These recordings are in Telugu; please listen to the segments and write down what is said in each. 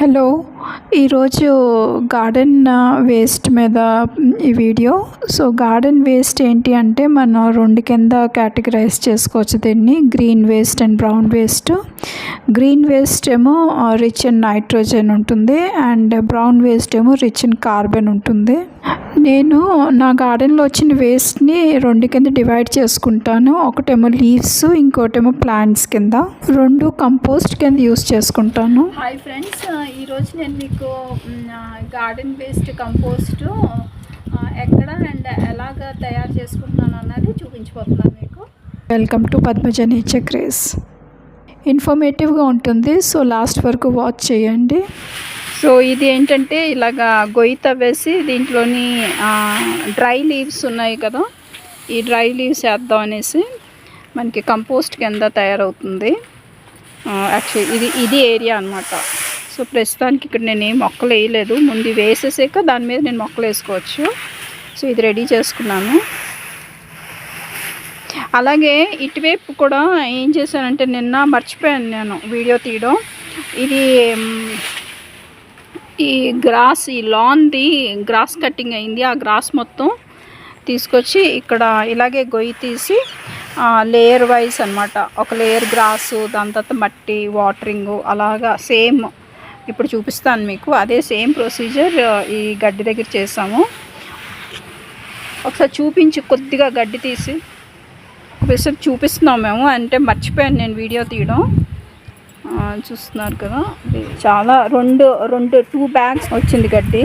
హలో, ఈరోజు గార్డెన్ వేస్ట్ మీద ఈ వీడియో. సో గార్డెన్ వేస్ట్ ఏంటి అంటే మనం రెండు కింద కేటగరైజ్ చేసుకోవచ్చు దీన్ని, green waste and brown waste. Green waste ఏమో రిచ్ ఇన్ నైట్రోజన్ ఉంటుంది అండ్ బ్రౌన్ వేస్ట్ ఏమో రిచ్ ఇన్ కార్బన్ ఉంటుంది. నేను నా గార్డెన్లో వచ్చిన వేస్ట్ని రెండు కింద డివైడ్ చేసుకుంటాను. ఒకటేమో లీవ్స్, ఇంకోటేమో ప్లాంట్స్ కింద. రెండు కంపోస్ట్ కింద యూస్ చేసుకుంటాను. హాయ్ ఫ్రెండ్స్, ఈరోజు నేను మీకు గార్డెన్ వేస్ట్ కంపోస్ట్ ఎక్కడ అండ్ ఎలాగ తయారు చేసుకుంటున్నాను అన్నది చూపించబోతున్నాను మీకు. Welcome to Padmaja nature craze. ఇన్ఫర్మేటివ్గా ఉంటుంది, సో లాస్ట్ వరకు వాచ్ చేయండి. సో ఇది ఏంటంటే ఇలాగా గొయ్యి తవ్వేసి దీంట్లోని డ్రై లీవ్స్ ఉన్నాయి కదా, ఈ డ్రై లీవ్స్ వేద్దాం అనేసి మనకి కంపోస్ట్ కింద తయారవుతుంది. యాక్చువల్లీ ఇది ఏరియా అనమాట. సో ప్రస్తుతానికి ఇక్కడ నేను ఏం మొక్కలు వేయలేదు, ముందు వేసేసాక దాని మీద నేను మొక్కలు వేసుకోవచ్చు. సో ఇది రెడీ చేసుకున్నాను. అలాగే ఇటువైపు కూడా ఏం చేశానంటే నిన్న మర్చిపోయాను నేను వీడియో తీయడం. ఇది ఈ గ్రాస్, ఈ లాన్ది గ్రాస్ కటింగ్ అయింది. ఆ గ్రాస్ మొత్తం తీసుకొచ్చి ఇక్కడ ఇలాగే గొయ్యి తీసి లేయర్ వైజ్ అనమాట, ఒక లేయర్ గ్రాసు, దాని తర్వాత మట్టి, వాటరింగు, అలాగా సేమ్ ఇప్పుడు చూపిస్తాను మీకు. అదే సేమ్ ప్రొసీజర్ ఈ గడ్డి దగ్గర చేసాము. ఒకసారి చూపించి, కొద్దిగా గడ్డి తీసి ఒకసారి చూపిస్తున్నాం మేము. అంటే మర్చిపోయాను నేను వీడియో తీయడం. చూస్తున్నారు కదా, చాలా టూ బ్యాగ్స్ వచ్చింది గడ్డి.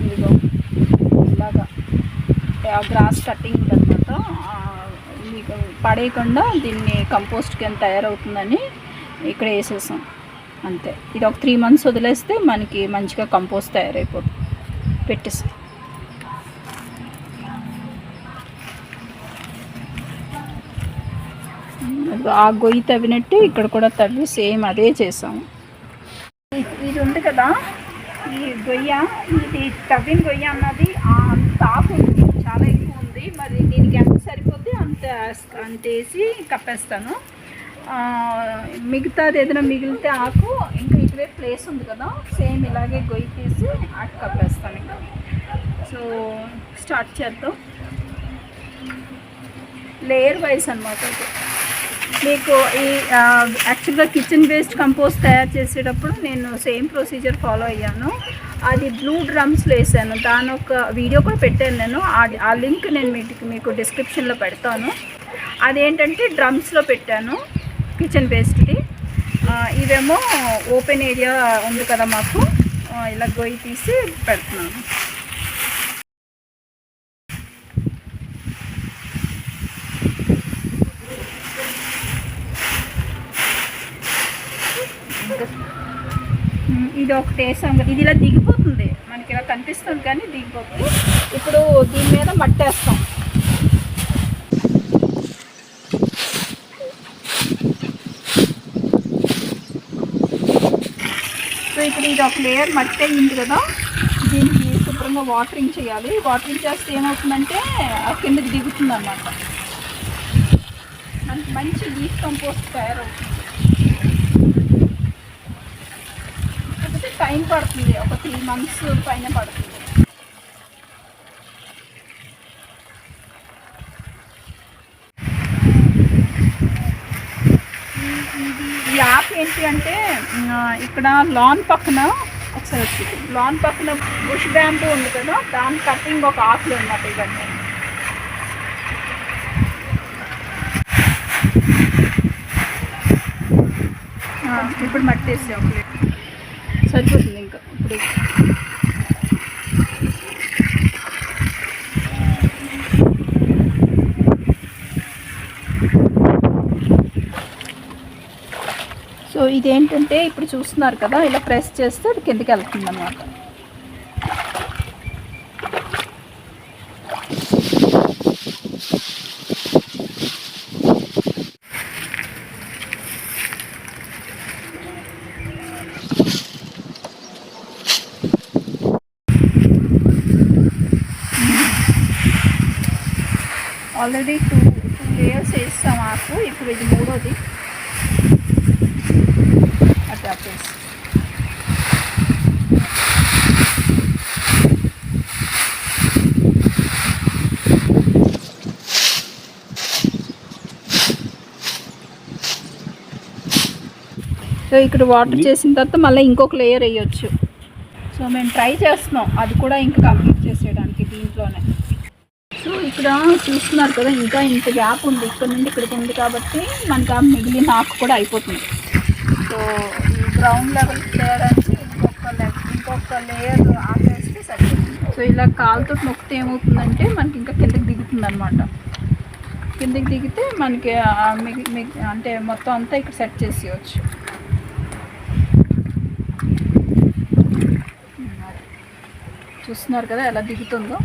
ఇదిగో ఇలాగా గ్రాస్ కటింగ్ అనమాట. మీకు పడేయకుండా దీన్ని కంపోస్ట్ కింద తయారవుతుందని ఇక్కడ వేసేసాం అంతే. ఇది ఒక 3 months వదిలేస్తే మనకి మంచిగా కంపోస్ట్ తయారైపోతుంది. పెట్టేసి ఆ గొయ్యి తవ్వినట్టు ఇక్కడ కూడా తవ్వి సేమ్ అదే చేసాము. ఇది ఉంది కదా, ఈ గొయ్య, ఇది తవ్విన గొయ్య అన్నది తాపు చాలా ఎక్కువ ఉంది. మరి దీనికి ఎంత సరిపోతే అంత వేసి కప్పేస్తాను. మిగతాది ఏదైనా మిగిలితే ఆకు, ఇంకా ఇటువే ప్లేస్ ఉంది కదా, సేమ్ ఇలాగే గొయ్యి తీసి ఆకు కప్పేస్తాను ఇంకా. సో స్టార్ట్ చేద్దాం. లేయర్ వైజ్ అనమాట. మీకు ఈ యాక్చువల్గా కిచెన్ వేస్ట్ కంపోస్ట్ తయారు చేసేటప్పుడు నేను సేమ్ ప్రొసీజర్ ఫాలో అయ్యాను. అది బ్లూ డ్రమ్స్లో వేసాను. దాని ఒక వీడియో కూడా పెట్టాను నేను. ఆ లింక్ నేను మీకు డిస్క్రిప్షన్లో పెడతాను. అదేంటంటే డ్రమ్స్లో పెట్టాను కిచెన్ వేస్ట్ది. ఇవేమో ఓపెన్ ఏరియా ఉంది కదా మాకు, ఇలా గొయ్యి తీసి పెడుతున్నాను. ఇది ఒకటి వేసాం. ఇది ఇలా దిగిపోతుంది, మనకి ఇలా కనిపిస్తుంది కానీ దిగిపోతుంది. ఇప్పుడు దీని మీద మట్టి వేస్తాం. సో ఇప్పుడు ఇది ఒక లేయర్ మట్టి అయింది కదా, దీనికి శుభ్రంగా వాటరింగ్ చేయాలి. వాటరింగ్ చేస్తే ఏమవుతుందంటే ఆ కిందకి దిగుతుంది అన్నమాట. మనకి మంచి లీఫ్ కంపోస్ట్ తయారవుతుంది. టైం పడుతుంది, ఒక 3 months పైన పడుతుంది. ఈ యాప్ ఏంటి అంటే ఇక్కడ లాన్ పక్కన ఒకసారి వచ్చింది. లాన్ పక్కన బుష్ బ్యాంబూ ఉంది కదా, దాని కటింగ్ ఒక ఆకులు అన్నమాట. ఇవన్నీ ఇప్పుడు మట్టేసి ఒక సరిపోతుంది ఇంకా. ఇప్పుడు సో ఇదేంటంటే ఇప్పుడు చూస్తున్నారు కదా, ఇలా ప్రెస్ చేస్తే అది కిందకి వెళ్తుంది అన్నమాట. ఆల్రెడీ 2 layers వేస్తాం ఆకు. ఇప్పుడు ఇది మూడోది. సో ఇక్కడ వాటర్ చేసిన తర్వాత మళ్ళీ ఇంకొక లేయర్ వేయొచ్చు. సో మేము ట్రై చేస్తున్నాం అది కూడా ఇంకా కంప్లీట్ చేసేయడానికి దీంట్లోనే. సో ఇక్కడ చూస్తున్నారు కదా, ఇంకా ఇంత గ్యాప్ ఉంది, ఇక్కడ నుండి ఇక్కడికి ఉంది కాబట్టి మనకు ఆ మిగిలిన ఆకు కూడా అయిపోతుంది. సో ఈ గ్రౌండ్ లెవెల్ చేయడానికి ఇంకొక లేయర్ ఆపేస్తే సరిపోతుంది. సో ఇలా కాలుతో నొక్కితే ఏమవుతుందంటే మనకి ఇంకా కిందకి దిగుతుంది అనమాట. కిందకి దిగితే మనకి అంటే మొత్తం అంతా ఇక్కడ సెట్ చేసేయచ్చు. చూస్తున్నారు కదా ఎలా దిగుతుందో.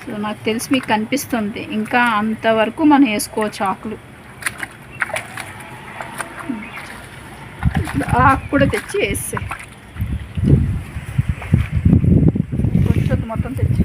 సో నాకు తెలిసి మీకు కనిపిస్తుంది, ఇంకా అంతవరకు మనం వేసుకోవచ్చు ఆకులు. ఆకు కూడా తెచ్చి వేస్తే కొంచెం మొత్తం తెచ్చి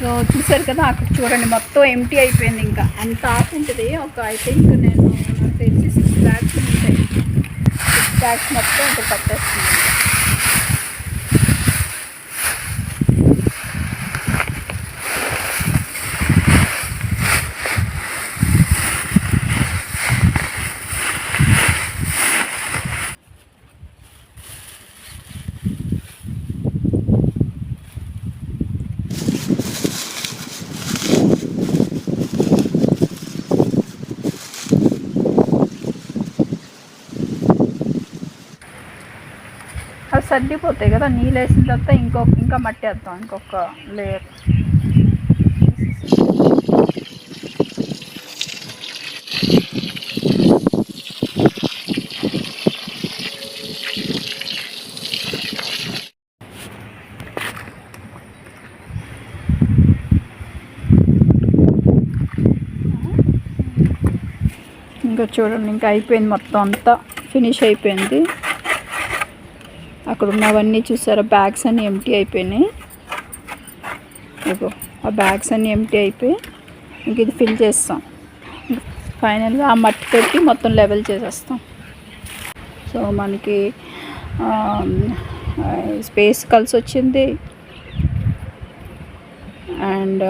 సో చూసారు కదా, అక్కడ చూడండి మొత్తం ఎంటీ అయిపోయింది. ఇంకా అంత ఆకు ఉంటుంది. ఒక ఐ థింక్ నాకు తెలిసి 6 బ్యాగ్స్ ఉంటాయి. 6 బ్యాగ్స్ మొత్తం ఇక్కడ పట్టేస్తుంది. అవి సర్దిపోతాయి కదా, నీళ్ళు వేసిన తర్వాత ఇంకా మట్టి వేద్దాం, ఇంకొక లేయర్. ఇంకా చూడండి, ఇంకా అయిపోయింది, మొత్తం అంతా ఫినిష్ అయిపోయింది. అక్కడ ఉన్నవన్నీ చూసారా, బ్యాగ్స్ అన్నీ ఎంటీ అయిపోయినాయి. ఇగో ఆ బ్యాగ్స్ అన్నీ ఎంటీ అయిపోయి ఇంక ఇది ఫిల్ చేస్తాం. ఫైనల్గా ఆ మట్టి పెట్టి మొత్తం లెవెల్ చేసేస్తాం. సో మనకి స్పేస్ కలిసి వచ్చింది. అండ్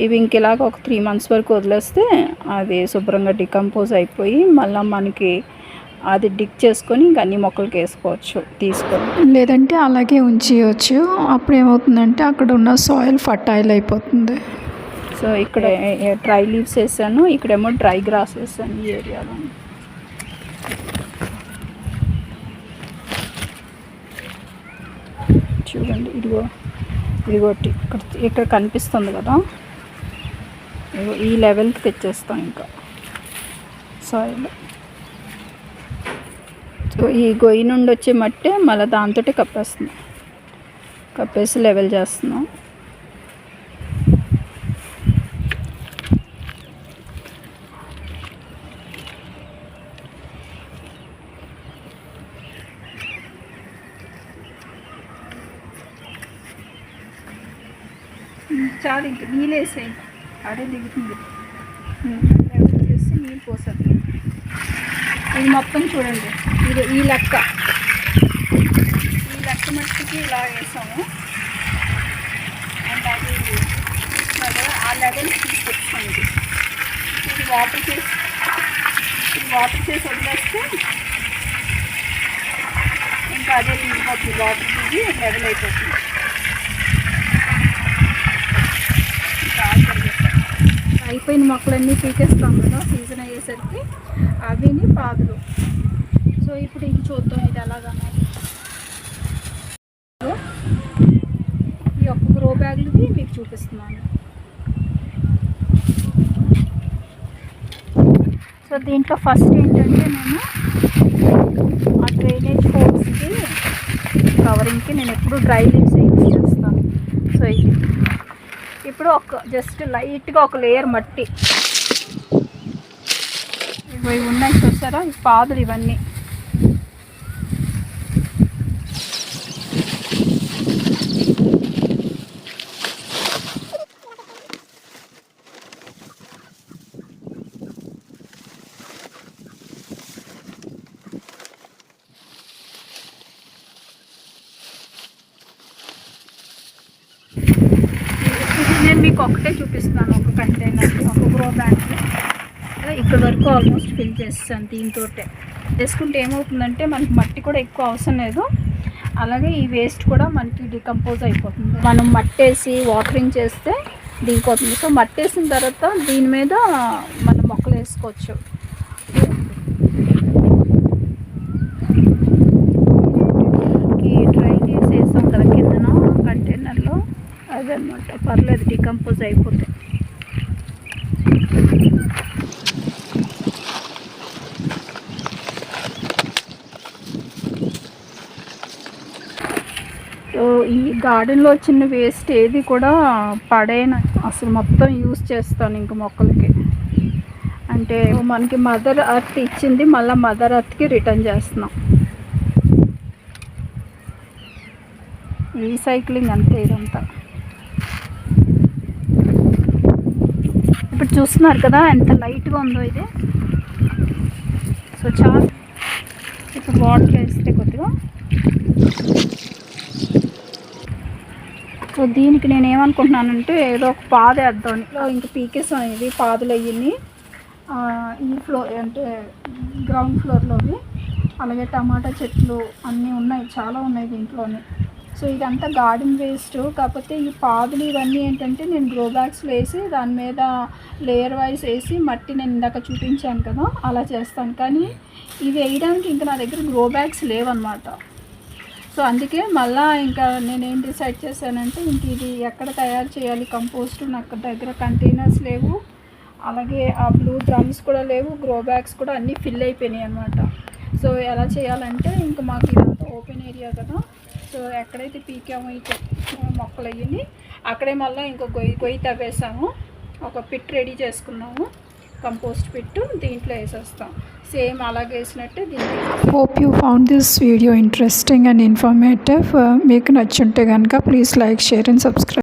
ఇవి ఇంకెలాగ ఒక 3 months వరకు వదిలేస్తే అది శుభ్రంగా డికంపోజ్ అయిపోయి మళ్ళీ మనకి అది డిక్ చేసుకొని ఇంక అన్ని మొక్కలకి వేసుకోవచ్చు తీసుకొని. లేదంటే అలాగే ఉంచేయచ్చు. అప్పుడు ఏమవుతుందంటే అక్కడ ఉన్న సాయిల్ ఫర్టైల్ అయిపోతుంది. సో ఇక్కడ డ్రై లీవ్స్ వేసాను, ఇక్కడేమో డ్రై గ్రాస్ వేసాను ఈ ఏరియాలో. చూడండి, ఇదిగోటి ఇక్కడ కనిపిస్తుంది కదా, ఈ లెవెల్కి తెచ్చేస్తాం ఇంకా సాయిల్. సో ఈ గొయ్యి నుండి వచ్చే మట్టే మళ్ళీ దాంతో కప్పేసి లెవెల్ చేస్తున్నాం. చాలు, ఇంక నీళ్ళు వేసేయి, అడే దిగుతుంది. లెవెల్ చేసి నీళ్ళు పోసాను. ఇది మొత్తం చూడండి, ఇది ఈ లెక్క మట్టికి ఇలా వేసాము. అండ్ అది ఆ లెవెల్ తీసుకొచ్చుకోండి. ఇది వాటర్ చేసి వదిలేస్తే ఇంకా అదే దిగిపోతుంది, వాటర్ దిగి లెవెల్ అయిపోతుంది. అయిపోయిన మొక్కలన్నీ పీకేస్తాం కదా సీజన్ అయ్యేసరికి, అవిని పాదులు. సో ఇప్పుడు ఇది చూద్దాం ఇది ఎలాగన్నా. ఈ ఒక్క గ్రో బ్యాగ్లది మీకు చూపిస్తున్నాను. సో దీంట్లో ఫస్ట్ ఏంటంటే నేను ఆ డ్రైనేజ్ హోల్స్కి కవరింగ్కి నేను ఎప్పుడు డ్రై లీవ్స్ యూజ్ చేస్తాను. సో ఇది ఇప్పుడు జస్ట్ లైట్గా ఒక లేయర్ మట్టి ఇవి ఉన్నాయి చూసారా, ఈ పాదులు ఇవన్నీ. మీకు ఒకటే చూపిస్తున్నాను, ఒక కంటైనర్, ఒక గ్రో బ్యాగ్. ఇక్కడ వరకు ఆల్మోస్ట్ ఫిల్ చేస్తాను దీంతో. వేసుకుంటే ఏమవుతుందంటే మనకి మట్టి కూడా ఎక్కువ అవసరం లేదు, అలాగే ఈ వేస్ట్ కూడా మనకి డికంపోజ్ అయిపోతుంది. మనం మట్టి వేసి వాటరింగ్ చేస్తే దిగిపోతుంది. సో మట్టి వేసిన తర్వాత దీని మీద మనం మొక్కలు వేసుకోవచ్చు. డ్రై చేసి వేస్తాం కదా కిందన కంటైనర్లో, అదనమాట. పర్లేదు, డికంపోజ్ అయిపోతాయి. సో ఈ గార్డెన్లో వచ్చిన వేస్ట్ ఏది కూడా పడేన, అసలు మొత్తం యూస్ చేస్తాను ఇంక మొక్కలకి. అంటే మనకి మదర్ అర్త్ ఇచ్చింది, మళ్ళీ మదర్ అర్త్కి రిటర్న్ చేస్తున్నాం. రీసైక్లింగ్ అంతే ఇదంతా. ఇప్పుడు చూస్తున్నారు కదా ఎంత లైట్గా ఉందో ఇది. సో చాలా ఇప్పుడు వాటర్ వేస్తే కొద్దిగా. సో దీనికి నేను ఏమనుకుంటున్నానంటే ఏదో ఒక పాద వేద్దాం. ఇంక పీకేసాం ఇది పాదులు అయ్యి ఈ ఫ్లోర్ అంటే గ్రౌండ్ ఫ్లోర్లోవి. అలాగే టమాటా చెట్లు అన్నీ ఉన్నాయి, చాలా ఉన్నాయి దీంట్లోనే. సో ఇదంతా గార్డెన్ వేస్ట్. కాకపోతే ఈ పాదులు ఇవన్నీ ఏంటంటే నేను గ్రో బ్యాగ్స్లో వేసి దాని మీద లేయర్ వైజ్ వేసి మట్టి నేను ఇందాక చూపించాను కదా అలా చేస్తాను. కానీ ఇవి వేయడానికి ఇంకా నా దగ్గర గ్రో బ్యాగ్స్ లేవన్నమాట. సో అందుకే మళ్ళీ ఇంకా నేనేం డిసైడ్ చేశానంటే ఇంక ఇది ఎక్కడ తయారు చేయాలి కంపోస్ట్, నాకు దగ్గర కంటైనర్స్ లేవు, అలాగే ఆ బ్లూ డ్రమ్స్ కూడా లేవు, గ్రో బ్యాగ్స్ కూడా అన్నీ ఫిల్ అయిపోయినాయి అన్నమాట. సో ఎలా చేయాలంటే ఇంకా మాకు ఇదంతా ఓపెన్ ఏరియా కదా, సో ఎక్కడైతే పీకామో ఈ మొక్కలు అయ్యి అక్కడే మళ్ళీ ఇంకో గొయ్యి తవ్వేసాము, ఒక పిట్ రెడీ చేసుకున్నాము, కంపోస్ట్ పిట్టు, దీంట్లో వేసేస్తాం. సేమ్ అలాగే వేసినట్టే దీంట్లో. Hope you found this video interesting and informative. మీకు నచ్చుంటే కనుక please like, share and subscribe.